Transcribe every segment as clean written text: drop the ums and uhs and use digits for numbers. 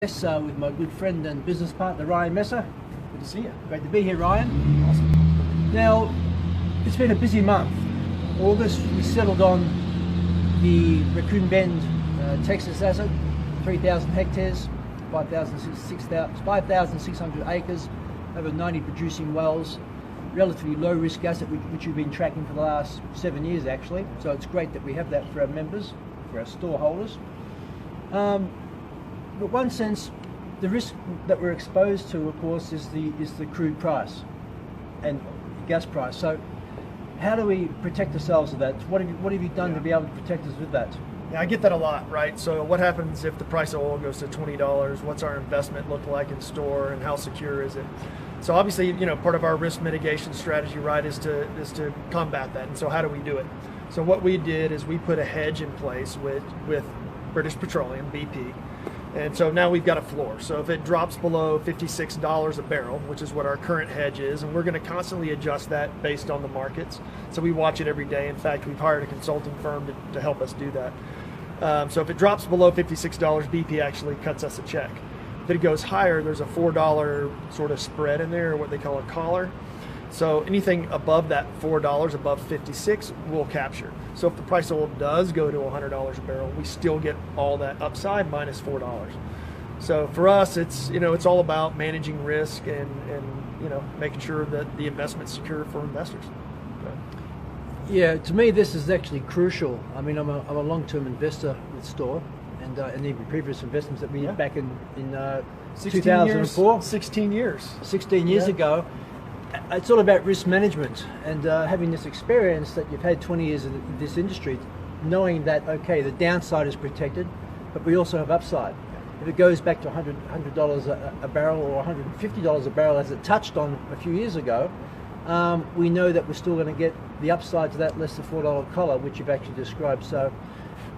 Yes, with my good friend and business partner Ryan Messer. Good to see you. Great to be here, Ryan. Awesome. Now, it's been a busy month. August, we settled on the Raccoon Bend, Texas asset, 3,000 hectares, 5,600 acres, over 90 producing wells, relatively low risk asset which we've been tracking for the last 7 years actually. So it's great that we have that for our members, for our store holders. But one sense, the risk that we're exposed to, of course, is the crude price and gas price. So how do we protect ourselves with that? What have you done to be able to protect us with that? Yeah, I get that a lot, right? So what happens if the price of oil goes to $20? What's our investment look like in STORH, and how secure is it? So obviously, part of our risk mitigation strategy, right, is to combat that. And so how do we do it? So what we did is we put a hedge in place with British Petroleum, BP. And so now we've got a floor. So if it drops below $56 a barrel, which is what our current hedge is, and we're going to constantly adjust that based on the markets. So we watch it every day. In fact, we've hired a consulting firm to help us do that. So if it drops below $56, BP actually cuts us a check. If it goes higher, there's a $4 sort of spread in there, or what they call a collar. So anything above that $4, above 56, we'll capture. So if the price of oil does go to $100 a barrel, we still get all that upside minus $4. So for us, it's all about managing risk and making sure that the investment's secure for investors. Yeah, to me this is actually crucial. I mean, I'm a long-term investor with STORH, and even previous investments that we did back in 2004. 16 years. 16 years ago. It's all about risk management and having this experience that you've had 20 years in this industry, knowing that, okay, the downside is protected, but we also have upside. If it goes back to $100 a barrel or $150 a barrel, as it touched on a few years ago, we know that we're still going to get the upside to that less than $4 collar, which you've actually described. So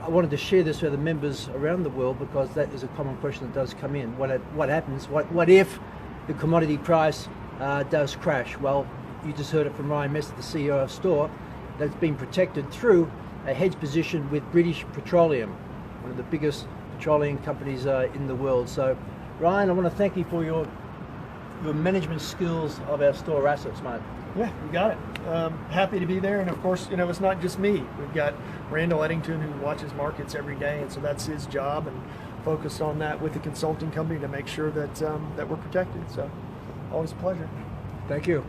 I wanted to share this with the members around the world, because that is a common question that does come in. What happens? What if the commodity price does crash? Well, you just heard it from Ryan Messer, the CEO of STORH, that's been protected through a hedge position with British Petroleum, one of the biggest petroleum companies in the world. So, Ryan, I want to thank you for your management skills of our STORH assets, mate. Yeah, you got it. Happy to be there, and of course, it's not just me. We've got Randall Eddington, who watches markets every day, and so that's his job, and focused on that with the consulting company to make sure that that we're protected. So. Always a pleasure. Thank you.